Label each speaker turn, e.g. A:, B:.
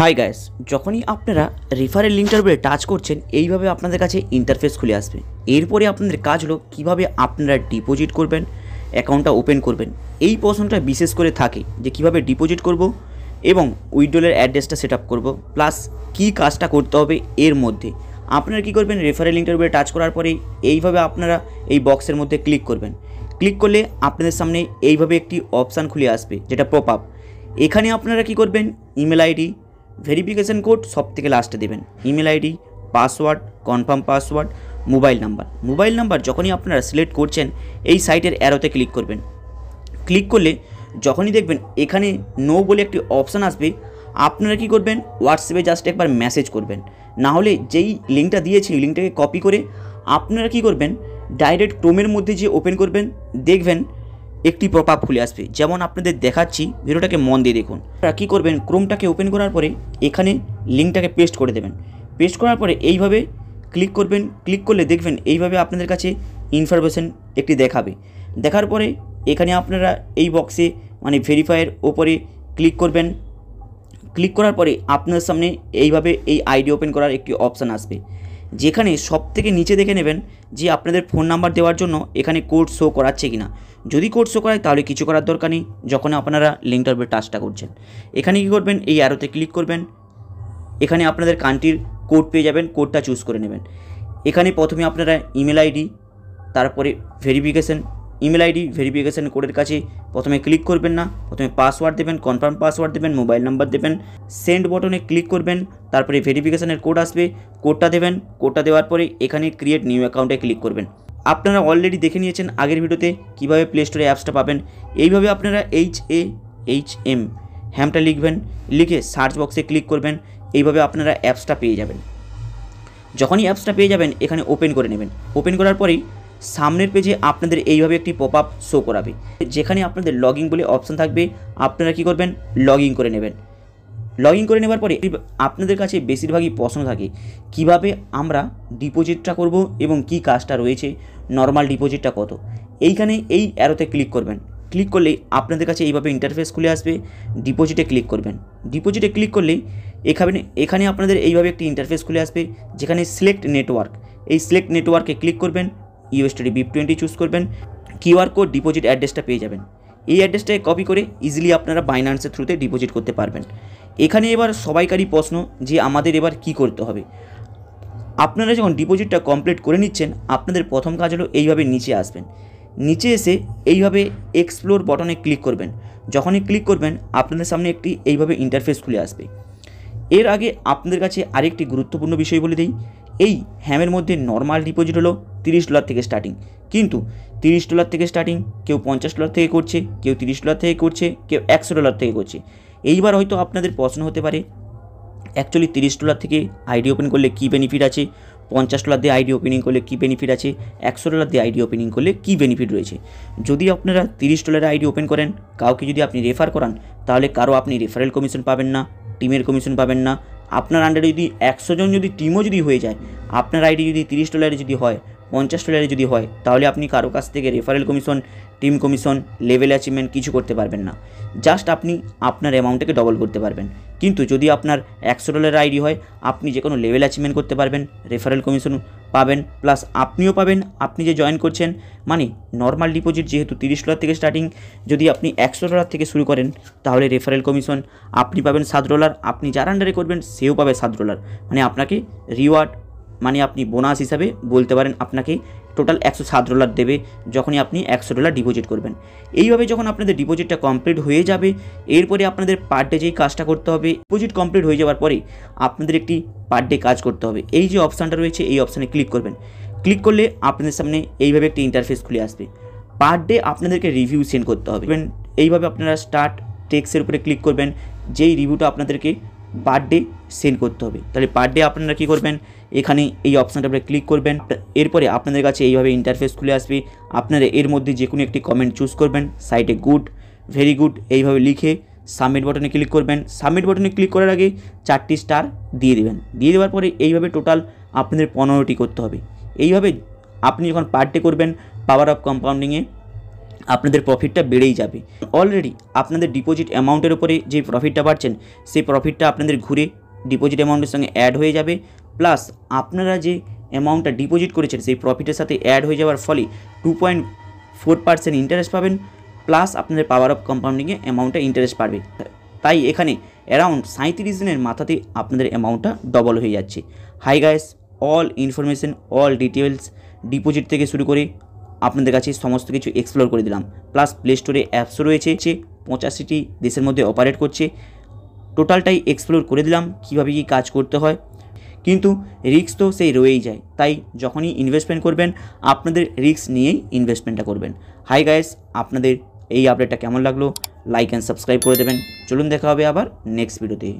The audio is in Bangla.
A: হাই গাইস, যখনই আপনারা রেফারেল লিঙ্কটার উপরে টাচ করছেন এইভাবে আপনাদের কাছে ইন্টারফেস খুলে আসবে। এরপরে আপনাদের কাজ হলো কীভাবে আপনারা ডিপোজিট করবেন, অ্যাকাউন্টটা ওপেন করবেন। এই প্রশ্নটা বিশেষ করে থাকে যে কীভাবে ডিপোজিট করব এবং উইথড্রলের অ্যাড্রেসটা সেট আপ করবো, প্লাস কী কাজটা করতে হবে। এর মধ্যে আপনারা কী করবেন, রেফারেল লিঙ্কটার উপরে টাচ করার পরেই এইভাবে আপনারা এই বক্সের মধ্যে ক্লিক করবেন। ক্লিক করলে আপনাদের সামনে এইভাবে একটি অপশান খুলে আসবে যেটা পপ আপ। এখানে আপনারা কী করবেন, ইমেল আইডি, ভেরিফিকেশান কোড সব থেকে লাস্টে দেবেন, email ID, password, confirm password, mobile number যখনই আপনারা সিলেক্ট করছেন এই সাইটের অ্যারোতে ক্লিক করবেন। ক্লিক করলে যখনই দেখবেন এখানে নো বলে একটি অপশান আসবে, আপনারা কী করবেন, হোয়াটসঅ্যাপে জাস্ট একবার মেসেজ করবেন। না হলে যেই লিঙ্কটা দিয়েছি লিঙ্কটাকে কপি করে আপনারা কী করবেন, ডাইরেক্ট ক্রোমের মধ্যে যে ওপেন করবেন, দেখবেন একটি পপ আপ খুলে আসবে। যেমন আপনাদের দেখাচ্ছি, ভিডিওটাকে মন দিয়ে দেখুন। আপনারা কী করবেন, ক্রোমটাকে ওপেন করার পরে এখানে লিঙ্কটাকে পেস্ট করে দেবেন। পেস্ট করার পরে এইভাবে ক্লিক করবেন। ক্লিক করলে দেখবেন এইভাবে আপনাদের কাছে ইনফরমেশন একটি দেখাবে। দেখার পরে এখানে আপনারা এই বক্সে মানে ভেরিফাইয়ের ওপরে ক্লিক করবেন। ক্লিক করার পরে আপনার সামনে এইভাবে এই আইডি ওপেন করার একটি অপশান আসবে, যেখানে সব থেকে নিচে দেখে নেবেন যে আপনাদের ফোন নাম্বার দেওয়ার জন্য এখানে কোড শো করাচ্ছে কিনা। যদি কোড শো করায় তাহলে কিছু করার দরকার নেই। যখন আপনারা লিঙ্কটার উপরে টাচটা করছেন এখানে কী করবেন, এই অ্যারোতে ক্লিক করবেন। এখানে আপনাদের কান্ট্রির কোড পেয়ে যাবেন, কোডটা চুজ করে নেবেন। এখানে প্রথমে আপনারা ইমেল আইডি, তারপরে ইমেল আইডি ভেরিফিকেশান কোডের কাছে প্রথমে ক্লিক করবেন না, প্রথমে পাসওয়ার্ড দেবেন, কনফার্ম পাসওয়ার্ড দেবেন, মোবাইল নাম্বার দেবেন, সেন্ড বটনে ক্লিক করবেন। তারপরে ভেরিফিকেশানের কোড আসবে, কোডটা দেবেন। কোডটা দেওয়ার পরে এখানে ক্রিয়েট নিউ অ্যাকাউন্টে ক্লিক করবেন। আপনারা অলরেডি দেখে নিয়েছেন আগের ভিডিওতে কীভাবে প্লে স্টোরে অ্যাপসটা পাবেন। এইভাবে আপনারা HAHM হ্যামটা লিখবেন, লিখে সার্চ বক্সে ক্লিক করবেন। এইভাবে আপনারা অ্যাপসটা পেয়ে যাবেন। যখনই অ্যাপসটা পেয়ে যাবেন এখানে ওপেন করে নেবেন। ওপেন করার পরেই সামনের পেজে আপনাদের এইভাবে একটি পপ আপ শো করাবে, যেখানে আপনাদের লগ ইন বলে অপশান থাকবে। আপনারা কী করবেন, লগ ইন করে নেবেন। লগ ইন করে নেবার পরে আপনাদের কাছে বেশিরভাগই প্রশ্ন থাকে কিভাবে আমরা ডিপোজিটটা করব এবং কি কাজটা রয়েছে, নর্মাল ডিপোজিটটা কত। এইখানে এই অ্যারোতে ক্লিক করবেন। ক্লিক করলেই আপনাদের কাছে এইভাবে ইন্টারফেস খুলে আসবে। ডিপোজিটে ক্লিক করবেন। ডিপোজিটে ক্লিক করলেই এখানে আপনাদের এইভাবে একটি ইন্টারফেস খুলে আসবে, যেখানে সিলেক্ট নেটওয়ার্ক, এই সিলেক্ট নেটওয়ার্কে ক্লিক করবেন। USD BIP20 চুজ করবেন। QR কোড ডিপোজিট অ্যাড্রেসটা পেয়ে যাবেন। এই অ্যাড্রেসটাকে কপি করে ইজিলি আপনারা বাইন্যান্সের থ্রুতে ডিপোজিট করতে পারবেন। এখানে এবার সবাইকারই প্রশ্ন যে আমাদের এবার কি করতে হবে। আপনারা যখন ডিপোজিটটা কমপ্লিট করে নিচ্ছেন, আপনাদের প্রথম কাজ হলো এইভাবে নিচে আসবেন। নিচে এসে এইভাবে এক্সপ্লোর বটনে ক্লিক করবেন। যখনই ক্লিক করবেন আপনাদের সামনে একটি এইভাবে ইন্টারফেস খুলে আসবে। এর আগে আপনাদের কাছে আরেকটি গুরুত্বপূর্ণ বিষয় বলে দিই, এই হ্যামের মধ্যে নর্মাল ডিপোজিট হলো $30 থেকে স্টার্টিং। কিন্তু $30 থেকে স্টার্টিং, কেউ $50 থেকে করছে, কেউ $30 থেকে করছে, কেউ $100 থেকে করছে। এইবার হয়তো আপনাদের প্রশ্ন হতে পারে অ্যাকচুয়ালি $30 থেকে আইডি ওপেন করলে কী বেনিফিট আছে, $50 দিয়ে আইডি ওপেনিং করলে কী বেনিফিট আছে, $100 দিয়ে আইডি ওপেনিং করলে কী বেনিফিট রয়েছে। যদি আপনারা $30 আইডি ওপেন করেন, কাউকে যদি আপনি রেফার করান, তাহলে কারো আপনি রেফারেল কমিশন পাবেন না, টিমের কমিশন পাবেন না। আপনার আন্ডারে যদি 100 জন যদি টিমও যদি হয়ে যায়, আপনার আইডি যদি $30 যদি হয়, $50 যদি হয়, তাহলে আপনি কারো কাছ থেকে referral commission, team commission, level achievement কিছু করতে পারবেন না। জাস্ট আপনি আপনার অ্যামাউন্টটাকে ডবল করতে পারবেন। কিন্তু যদি আপনার $100 আইডি হয়, আপনি যে কোনো লেভেল অ্যাচিভমেন্ট করতে পারবেন, রেফারেল কমিশন পাবেন, প্লাস আপনিও পাবেন আপনি যে জয়েন করছেন। মানে নর্মাল ডিপোজিট যেহেতু $30 থেকে স্টার্টিং, যদি আপনি $100 থেকে শুরু করেন তাহলে রেফারেল কমিশন আপনি পাবেন $7, আপনি যার আন্ডারে করবেন সেও পাবে $7। মানে আপনাকে রিওয়ার্ড, মানে আপনি বোনাস হিসাবে বলতে পারেন, আপনাকে টোটাল $107 দেবে যখনই আপনি $100 ডিপোজিট করবেন। এইভাবে যখন আপনাদের ডিপোজিটটা কমপ্লিট হয়ে যাবে, এরপরে আপনাদের পার ডে যেই কাজটা করতে হবে, ডিপোজিট কমপ্লিট হয়ে যাওয়ার পরে আপনাদের একটি পার ডে কাজ করতে হবে। এই যে অপশানটা রয়েছে এই অপশানে ক্লিক করবেন। ক্লিক করলে আপনাদের সামনে এইভাবে একটি ইন্টারফেস খুলে আসবে। পার ডে আপনাদেরকে রিভিউ সেন্ড করতে হবে। এইভাবে আপনারা স্টার্ট টেক্সের উপরে ক্লিক করবেন, যেই রিভিউটা আপনাদেরকে পার ডে সেন্ড করতে হবে। তাহলে পার ডে আপনারা কী করবেন, এখানে এই অপশানটার উপরে ক্লিক করবেন। এরপরে আপনাদের কাছে এইভাবে ইন্টারফেস খুলে আসবে। আপনারা এর মধ্যে যে কোনো একটি কমেন্ট চুজ করবেন, সাইটে গুড, ভেরি গুড এইভাবে লিখে সাবমিট বটনে ক্লিক করবেন। সাবমিট বটনে ক্লিক করার আগে 4টি স্টার দিয়ে দেবেন। দিয়ে দেওয়ার পরে এইভাবে টোটাল আপনাদের 15টি করতে হবে। এইভাবে আপনি যখন পার ডে করবেন, পাওয়ার অফ কম্পাউন্ডিংয়ে আপনাদের প্রফিটটা বেড়েই যাবে। অলরেডি আপনাদের ডিপোজিট অ্যামাউন্টের উপরে যে প্রফিটটা পাচ্ছেন সেই প্রফিটটা আপনাদের ঘুরে ডিপোজিট অ্যামাউন্টের সঙ্গে অ্যাড হয়ে যাবে, প্লাস আপনারা যে অ্যামাউন্টটা ডিপোজিট করেছেন সেই প্রফিটের সাথে অ্যাড হয়ে যাওয়ার ফলে 2.4% ইন্টারেস্ট পাবেন, প্লাস আপনাদের পাওয়ার অফ কম্পাউন্ডিংয়ে অ্যামাউন্টটা ইন্টারেস্ট পাবে। তাই এখানে অ্যারাউন্ড 37 দিনের মাথাতে আপনাদের অ্যামাউন্টটা ডবল হয়ে যাচ্ছে। Hi guys, all information, all details deposit থেকে শুরু করে আপনাদের কাছে সমস্ত কিছু এক্সপ্লোর করে দিলাম। প্লাস প্লে স্টোরে অ্যাপসও রয়েছে, 85টি দেশের মধ্যে অপারেট করছে। টোটালটাই এক্সপ্লোর করে দিলাম কীভাবে কী কাজ করতে হয়, কিন্তু রিস্ক তো সেই রয়েই যায়। তাই যখনই ইনভেস্টমেন্ট করবেন আপনাদের রিস্ক নিয়েই ইনভেস্টমেন্টটা করবেন। হাই গাইস, আপনাদের এই আপডেটটা কেমন লাগলো লাইক অ্যান্ড সাবস্ক্রাইব করে দেবেন। চলুন দেখা হবে আবার নেক্সট ভিডিওতে।